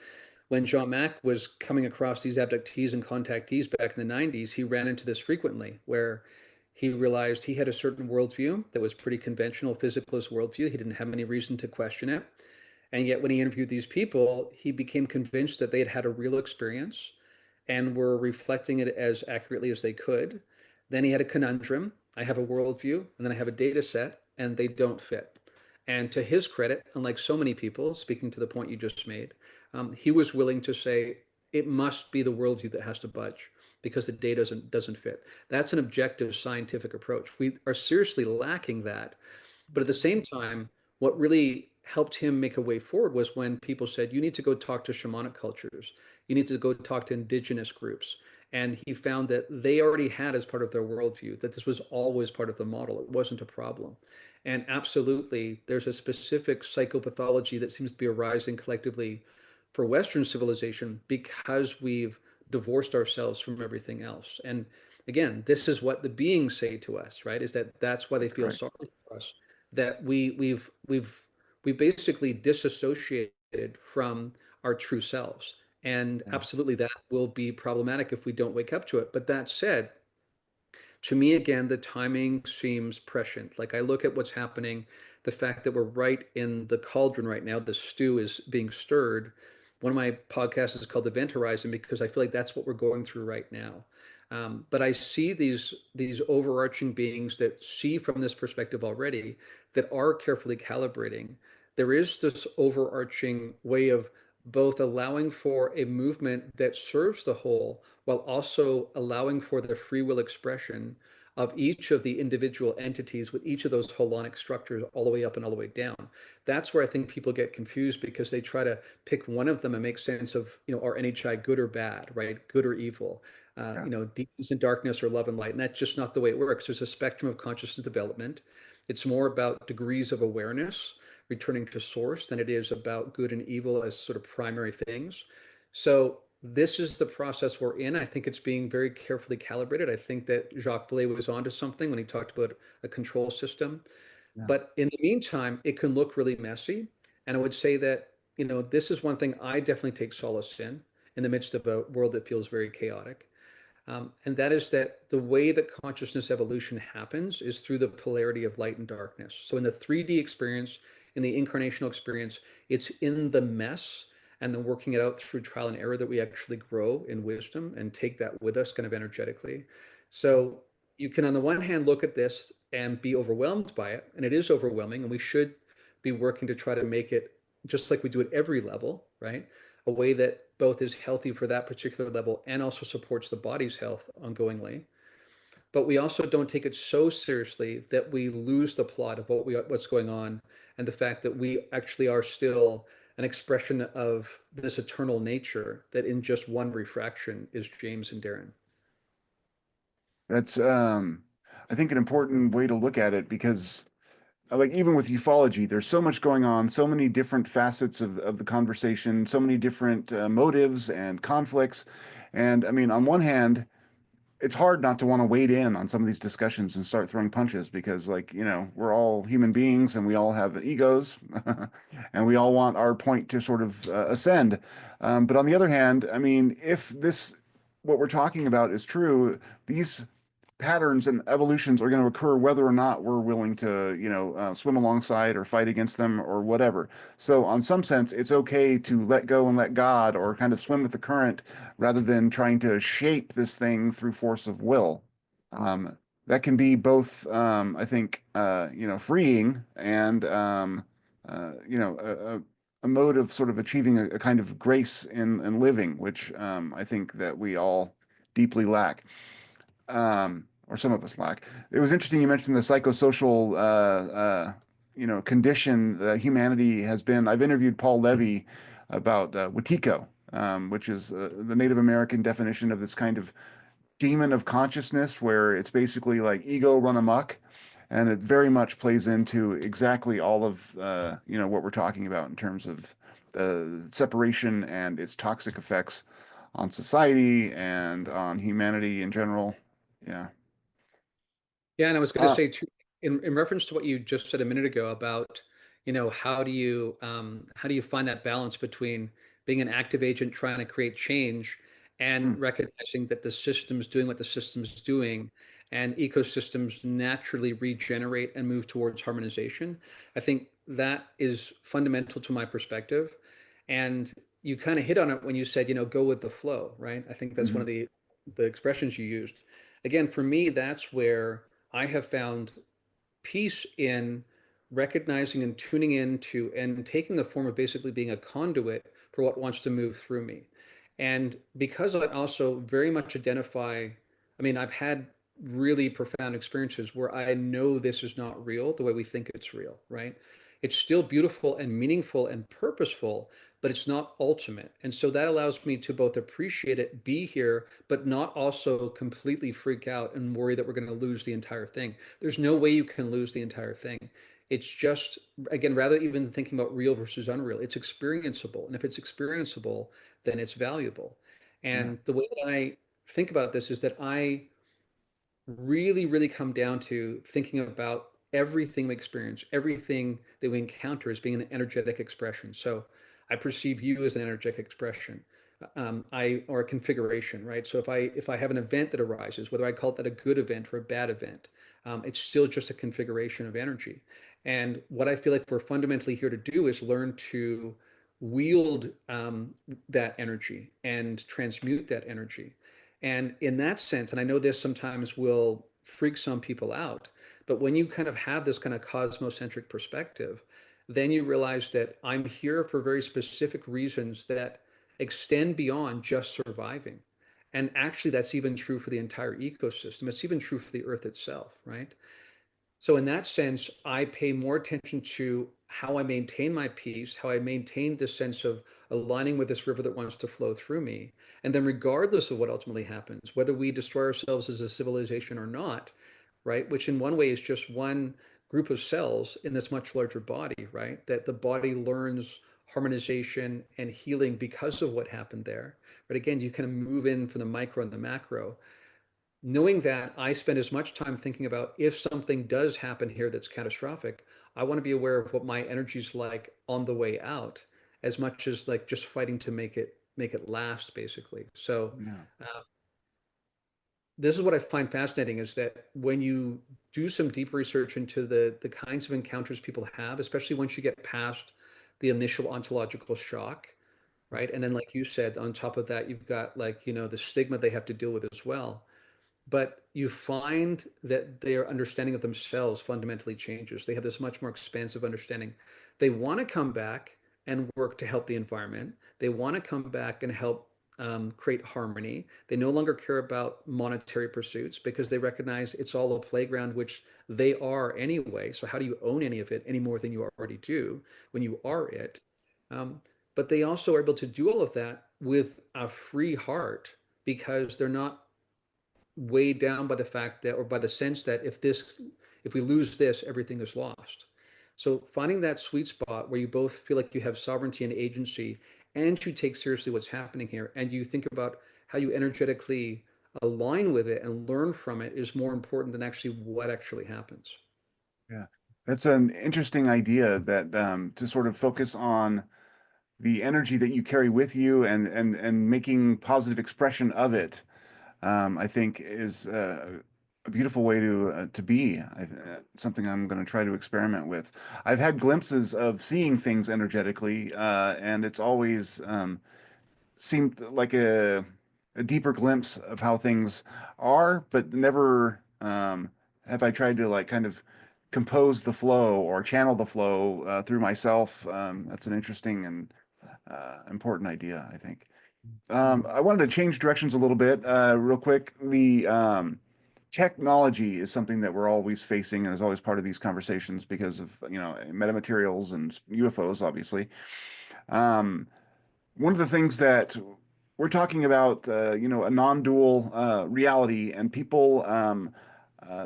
when John Mack was coming across these abductees and contactees back in the 90s, he ran into this frequently where he realized he had a certain worldview that was pretty conventional, physicalist worldview. He didn't have any reason to question it. And yet, when he interviewed these people, he became convinced that they had had a real experience and were reflecting it as accurately as they could. Then he had a conundrum. I have a worldview, and then I have a data set, and they don't fit. And to his credit, unlike so many people, speaking to the point you just made, he was willing to say it must be the worldview that has to budge because the data doesn't fit. That's an objective scientific approach. We are seriously lacking that. But at the same time, what really helped him make a way forward was when people said, you need to go talk to shamanic cultures. You need to go talk to indigenous groups. And he found that they already had as part of their worldview that this was always part of the model. It wasn't a problem. And absolutely, there's a specific psychopathology that seems to be arising collectively for Western civilization because we've divorced ourselves from everything else. And again, this is what the beings say to us, right? Is that that's why they feel right. sorry for us, that we basically disassociated from our true selves. And Yeah. absolutely that will be problematic if we don't wake up to it. But that said, to me, again, the timing seems prescient. Like I look at what's happening, the fact that we're right in the cauldron right now, the stew is being stirred. One of my podcasts is called Event Horizon because I feel like that's what we're going through right now. But I see these overarching beings that see from this perspective already that are carefully calibrating. There is this overarching way of both allowing for a movement that serves the whole while also allowing for the free will expression of each of the individual entities with each of those holonic structures all the way up and all the way down. That's where I think people get confused because they try to pick one of them and make sense of, are NHI good or bad, right? Good or evil, Yeah. deepness and darkness or love and light. And that's just not the way it works. There's a spectrum of consciousness development. It's more about degrees of awareness, returning to source, than it is about good and evil as sort of primary things. So this is the process we're in. I think it's being very carefully calibrated. I think that Jacques Vallée was onto something when he talked about a control system. Yeah. But in the meantime, it can look really messy. And I would say that, this is one thing I definitely take solace in the midst of a world that feels very chaotic. And that is that the way that consciousness evolution happens is through the polarity of light and darkness. So in the 3D experience, in the incarnational experience, it's in the mess and then working it out through trial and error that we actually grow in wisdom and take that with us kind of energetically. So you can, on the one hand, look at this and be overwhelmed by it, and it is overwhelming, and we should be working to try to make it just like we do at every level, right? A way that both is healthy for that particular level and also supports the body's health ongoingly. But we also don't take it so seriously that we lose the plot of what's going on and the fact that we actually are still an expression of this eternal nature that in just one refraction is James and Darren. That's I think an important way to look at it because like even with ufology, there's so much going on, so many different facets of the conversation, so many different motives and conflicts. And I mean, on one hand, it's hard not to want to wade in on some of these discussions and start throwing punches because, like, we're all human beings and we all have egos and we all want our point to sort of ascend. But on the other hand, I mean, if what we're talking about is true, these patterns and evolutions are going to occur whether or not we're willing to, swim alongside or fight against them or whatever. So, on some sense, it's okay to let go and let God or kind of swim with the current rather than trying to shape this thing through force of will. That can be both, I think, freeing and, a mode of sort of achieving a kind of grace in living, which I think that we all deeply lack, or some of us lack. It was interesting you mentioned the psychosocial, condition that humanity has been. I've interviewed Paul Levy about Wetiko, which is the Native American definition of this kind of demon of consciousness, where it's basically like ego run amok, and it very much plays into exactly all of what we're talking about in terms of separation and its toxic effects on society and on humanity in general. Yeah. Yeah, and I was going to Uh, say too, in reference to what you just said a minute ago about, how do you find that balance between being an active agent trying to create change and mm, recognizing that the system's doing what the system's doing and ecosystems naturally regenerate and move towards harmonization. I think that is fundamental to my perspective. And you kind of hit on it when you said, go with the flow, right? I think that's one mhm, of the expressions you used. Again, for me, that's where I have found peace in recognizing and tuning into and taking the form of basically being a conduit for what wants to move through me. And because I also very much identify, I mean, I've had really profound experiences where I know this is not real the way we think it's real, right? It's still beautiful and meaningful and purposeful, but it's not ultimate. And so that allows me to both appreciate it, be here, but not also completely freak out and worry that we're going to lose the entire thing. There's no way you can lose the entire thing. It's just, again, rather even thinking about real versus unreal, it's experienceable. And if it's experienceable, then it's valuable. yeah. And the way that I think about this is that I really, really come down to thinking about everything we experience, everything that we encounter as being an energetic expression. So I perceive you as an energetic expression, or a configuration, right? So if I have an event that arises, whether I call that a good event or a bad event, it's still just a configuration of energy. And what I feel like we're fundamentally here to do is learn to wield that energy and transmute that energy. And in that sense, and I know this sometimes will freak some people out, but when you kind of have this kind of cosmocentric perspective, then you realize that I'm here for very specific reasons that extend beyond just surviving. And actually, that's even true for the entire ecosystem. It's even true for the earth itself, right? So in that sense, I pay more attention to how I maintain my peace, how I maintain this sense of aligning with this river that wants to flow through me. And then regardless of what ultimately happens, whether we destroy ourselves as a civilization or not, right? Which in one way is just one group of cells in this much larger body, right? That the body learns harmonization and healing because of what happened there. But again, you kind of move in from the micro and the macro, knowing that I spend as much time thinking about if something does happen here that's catastrophic, I want to be aware of what my energy's like on the way out, as much as like just fighting to make it last, basically. So Yeah. uh, this is what I find fascinating is that when you do some deep research into the kinds of encounters people have, especially once you get past the initial ontological shock, right? And then, like you said, on top of that, you've got like, the stigma they have to deal with as well, but you find that their understanding of themselves fundamentally changes. They have this much more expansive understanding. They want to come back and work to help the environment. They want to come back and help create harmony. They no longer care about monetary pursuits because they recognize it's all a playground, which they are anyway. So how do you own any of it any more than you already do when you are it? Um, but they also are able to do all of that with a free heart because they're not weighed down by the fact that, or by the sense that if we lose this, everything is lost. So finding that sweet spot where you both feel like you have sovereignty and agency, and you take seriously what's happening here, and you think about how you energetically align with it and learn from it is more important than actually what actually happens. Yeah, that's an interesting idea that to sort of focus on the energy that you carry with you and making positive expression of it. I think is a beautiful way to be. Something I'm going to try to experiment with. I've had glimpses of seeing things energetically, and it's always seemed like a deeper glimpse of how things are, but never have I tried to like kind of compose the flow or channel the flow through myself. That's an interesting and important idea, I think. Mhm. I wanted to change directions a little bit, real quick. The technology is something that we're always facing and is always part of these conversations because of, metamaterials and UFOs, obviously. Um, One of the things that we're talking about, a non-dual reality and people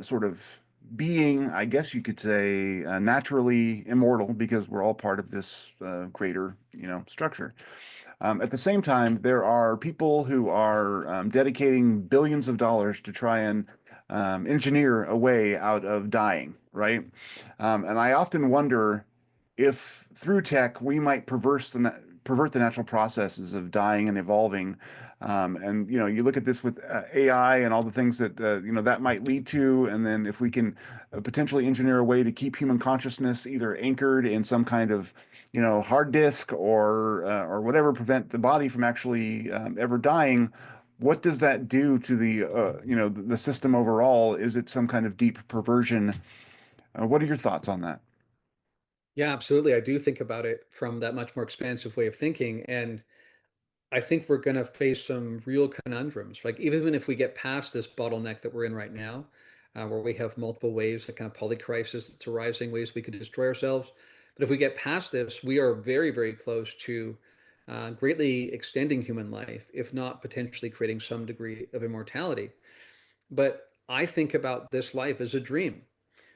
sort of being, I guess you could say, naturally immortal because we're all part of this greater, structure. At the same time, there are people who are dedicating billions of dollars to try and engineer a way out of dying, right? And I often wonder if through tech we might pervert the natural processes of dying and evolving. And you look at this with AI and all the things that that might lead to, and then if we can potentially engineer a way to keep human consciousness either anchored in some kind of hard disk or whatever, prevent the body from actually ever dying. What does that do to the system overall? Is it some kind of deep perversion? What are your thoughts on that? Yeah, absolutely. I do think about it from that much more expansive way of thinking. And I think we're going to face some real conundrums. Like, even if we get past this bottleneck that we're in right now, where we have multiple waves, a kind of polycrisis that's arising, ways we could destroy ourselves. But if we get past this, we are very, very close to greatly extending human life, if not potentially creating some degree of immortality. But I think about this life as a dream.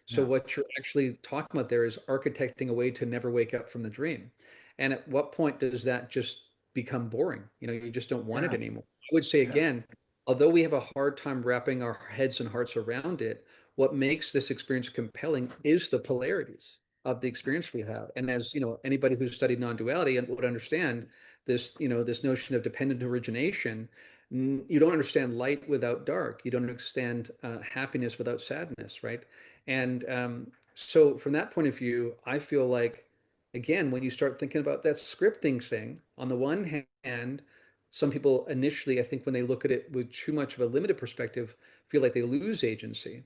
So Yeah, what you're actually talking about there is architecting a way to never wake up from the dream. And at what point does that just become boring? You just don't want it yeah, anymore. I would say yeah, again, although we have a hard time wrapping our heads and hearts around it, what makes this experience compelling is the polarities of the experience we have. And as anybody who's studied non-duality and would understand this, this notion of dependent origination, you don't understand light without dark. You don't understand happiness without sadness, right? And so, from that point of view, I feel like, again, when you start thinking about that scripting thing, on the one hand, some people initially, I think, when they look at it with too much of a limited perspective, feel like they lose agency.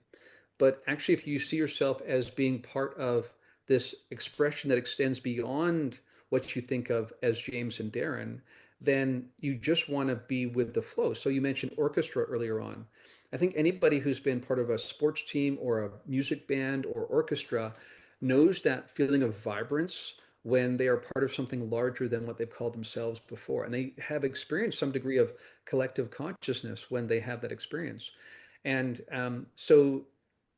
But actually, if you see yourself as being part of this expression that extends beyond what you think of as James and Darren, then you just want to be with the flow. So you mentioned orchestra earlier on. I think anybody who's been part of a sports team or a music band or orchestra knows that feeling of vibrance when they are part of something larger than what they've called themselves before. And they have experienced some degree of collective consciousness when they have that experience. And so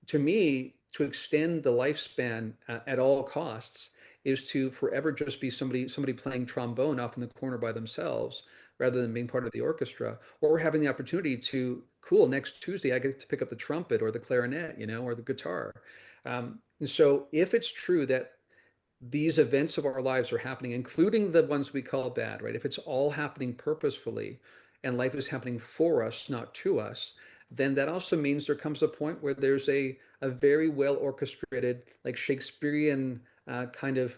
to me, to extend the lifespan at all costs is to forever just be somebody playing trombone off in the corner by themselves rather than being part of the orchestra or having the opportunity to, cool, next Tuesday I get to pick up the trumpet or the clarinet, or the guitar. And so if it's true that these events of our lives are happening, including the ones we call bad, right? If it's all happening purposefully and life is happening for us, not to us, then that also means there comes a point where there's a very well orchestrated, like Shakespearean kind of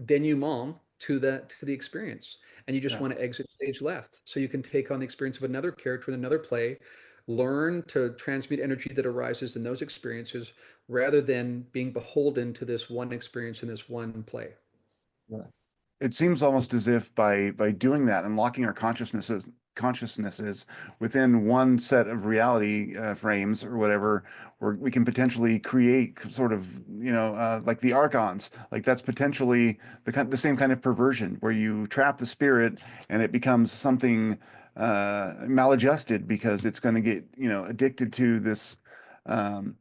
denouement to the experience. And you just yeah. want to exit stage left so you can take on the experience of another character in another play, learn to transmute energy that arises in those experiences rather than being beholden to this one experience in this one play. Yeah. It seems almost as if by doing that and locking our consciousnesses within one set of reality frames or whatever, where we can potentially create sort of, like the archons. Like that's potentially the same kind of perversion where you trap the spirit and it becomes something maladjusted because it's going to get, addicted to this um,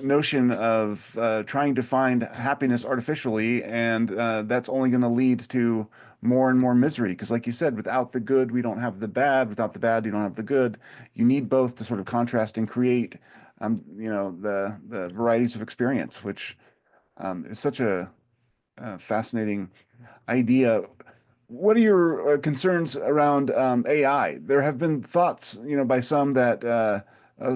notion of trying to find happiness artificially, and that's only going to lead to more and more misery. Because, like you said, without the good, we don't have the bad. Without the bad, you don't have the good. You need both to sort of contrast and create, the varieties of experience, which is such a fascinating idea. What are your concerns around AI? There have been thoughts, by some that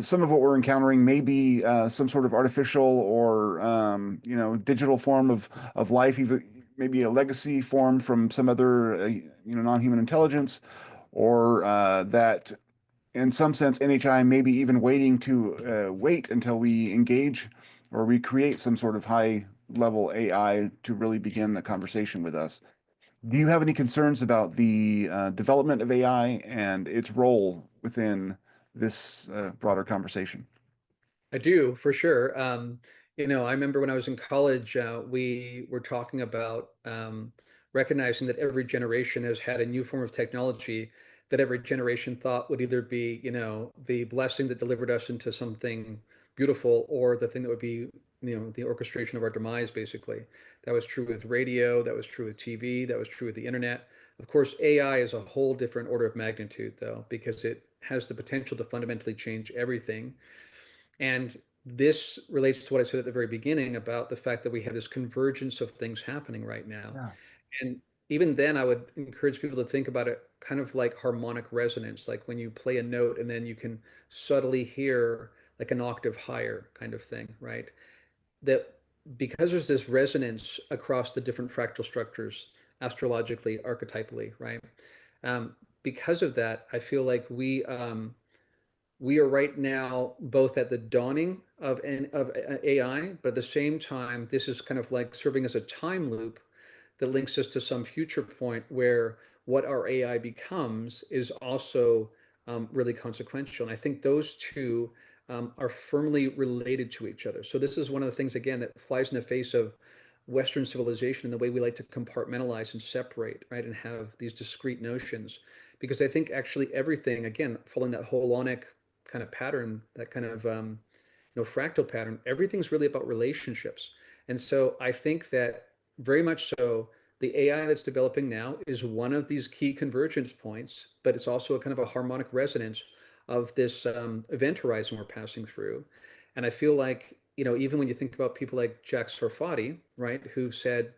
some of what we're encountering may be some sort of artificial or digital form of life, even maybe a legacy form from some other non-human intelligence, or that in some sense NHI may be even waiting to wait until we engage or we create some sort of high level AI to really begin the conversation with us. Do you have any concerns about the development of AI and its role within this broader conversation? I do, for sure. I remember when I was in college, we were talking about recognizing that every generation has had a new form of technology that every generation thought would either be, the blessing that delivered us into something beautiful or the thing that would be, the orchestration of our demise, basically. That was true with radio, that was true with TV, that was true with the internet. Of course, AI is a whole different order of magnitude, though, because it has the potential to fundamentally change everything. And this relates to what I said at the very beginning about the fact that we have this convergence of things happening right now. Yeah. And even then, I would encourage people to think about it kind of like harmonic resonance, like when you play a note and then you can subtly hear like an octave higher kind of thing, right? That because there's this resonance across the different fractal structures, astrologically, archetypally, right? Because of that, I feel like we are right now both at the dawning of AI, but at the same time, this is kind of like serving as a time loop that links us to some future point where what our AI becomes is also really consequential. And I think those two are firmly related to each other. So this is one of the things, again, that flies in the face of Western civilization and the way we like to compartmentalize and separate, right, and have these discrete notions. Because I think actually everything, again, following that holonic kind of pattern, that kind of fractal pattern, everything's really about relationships. And so I think that very much so, the AI that's developing now is one of these key convergence points, but it's also a kind of a harmonic resonance of this event horizon we're passing through. And I feel like, even when you think about people like Jack Sarfati, right, who said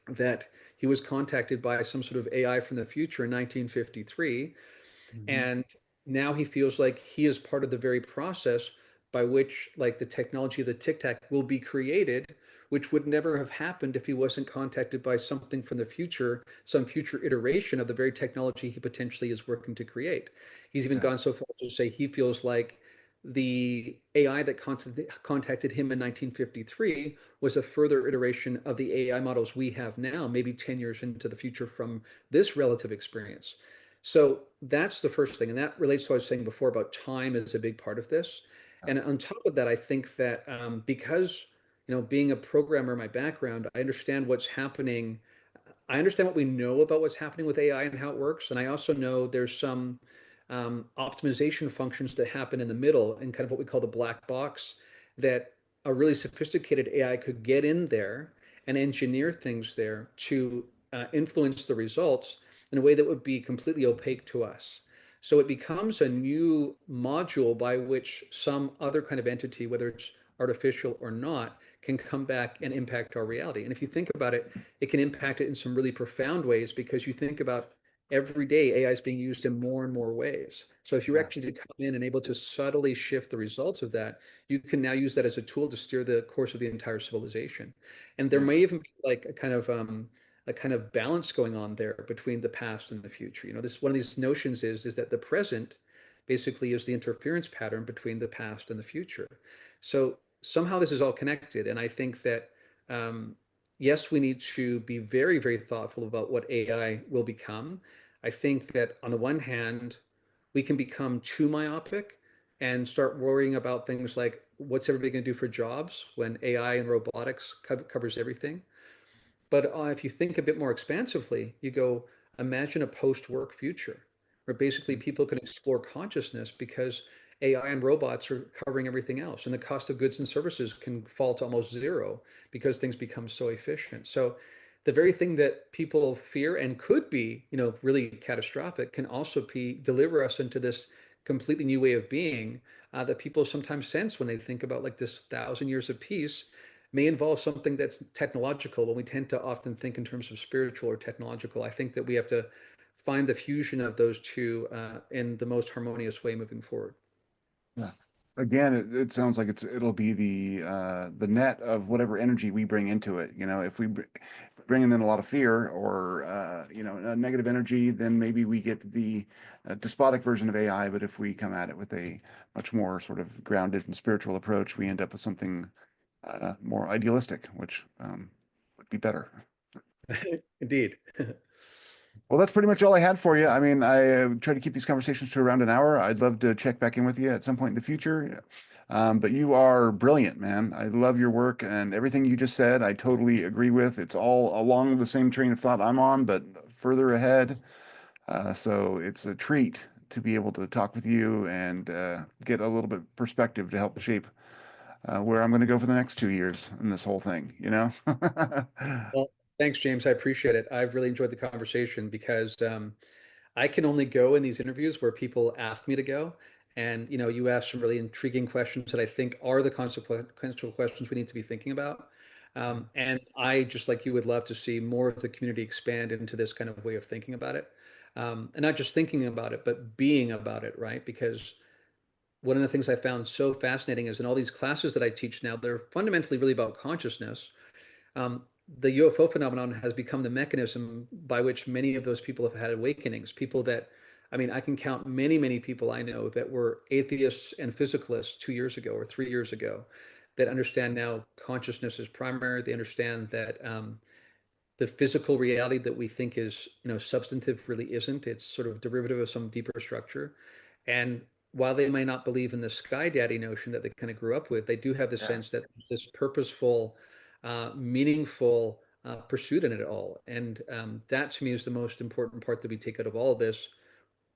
that he was contacted by some sort of AI from the future in 1953, Mhm. and now he feels like he is part of the very process by which like the technology of the tic tac will be created, which would never have happened if he wasn't contacted by something from the future, some future iteration of the very technology he potentially is working to create. He's even Yeah. gone so far as to say he feels like the AI that contacted him in 1953 was a further iteration of the AI models we have now, maybe 10 years into the future from this relative experience. So that's the first thing. And that relates to what I was saying before about time is a big part of this. Yeah. And on top of that, I think that because, being a programmer, my background, I understand what's happening. I understand what we know about what's happening with AI and how it works. And I also know there's some optimization functions that happen in the middle and kind of what we call the black box that a really sophisticated AI could get in there and engineer things there to influence the results in a way that would be completely opaque to us. So it becomes a new module by which some other kind of entity, whether it's artificial or not, can come back and impact our reality. And if you think about it, it can impact it in some really profound ways because you think about every day AI is being used in more and more ways. So if you're Yeah. actually to come in and able to subtly shift the results of that, you can now use that as a tool to steer the course of the entire civilization. And there Yeah. may even be like a kind of balance going on there between the past and the future. This one of these notions is that the present basically is the interference pattern between the past and the future. So somehow this is all connected, and I think that um, yes, we need to be very, very thoughtful about what AI will become. I think that on the one hand, we can become too myopic and start worrying about things like what's everybody going to do for jobs when AI and robotics covers everything. But if you think a bit more expansively, you go, imagine a post-work future where basically people can explore consciousness because AI and robots are covering everything else, and the cost of goods and services can fall to almost zero because things become so efficient. So the very thing that people fear and could be, really catastrophic can also be deliver us into this completely new way of being that people sometimes sense when they think about like this 1,000 years of peace may involve something that's technological, but we tend to often think in terms of spiritual or technological. I think that we have to find the fusion of those two in the most harmonious way moving forward. Yeah. Again, it sounds like it'll be the net of whatever energy we bring into it. If if we bring in a lot of fear or a negative energy, then maybe we get the despotic version of AI. But if we come at it with a much more sort of grounded and spiritual approach, we end up with something more idealistic, which would be better. Indeed. Well, that's pretty much all I had for you. I mean, I try to keep these conversations to around an hour. I'd love to check back in with you at some point in the future. But you are brilliant, man. I love your work and everything you just said. I totally agree with. It's all along the same train of thought I'm on, but further ahead. So it's a treat to be able to talk with you and get a little bit perspective to help shape where I'm going to go for the next 2 years in this whole thing, you know? Well, thanks, James. I appreciate it. I've really enjoyed the conversation because I can only go in these interviews where people ask me to go. And you asked some really intriguing questions that I think are the consequential questions we need to be thinking about. And I, just like you, would love to see more of the community expand into this kind of way of thinking about it. And not just thinking about it, but being about it, right? Because one of the things I found so fascinating is in all these classes that I teach now, they're fundamentally really about consciousness. um, the UFO phenomenon has become the mechanism by which many of those people have had awakenings. People that, I mean, I can count many, many people I know that were atheists and physicalists 2 years ago or 3 years ago that understand now consciousness is primary. They understand that the physical reality that we think is, substantive really isn't. It's sort of derivative of some deeper structure. And while they may not believe in the sky daddy notion that they kind of grew up with, they do have the Yeah. sense that this purposeful, meaningful pursuit in it all. And that to me is the most important part that we take out of all of this,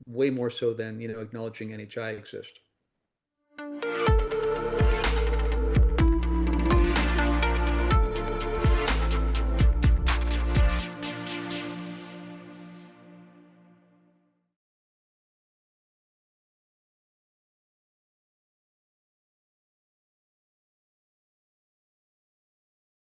way more so than, acknowledging NHI exist.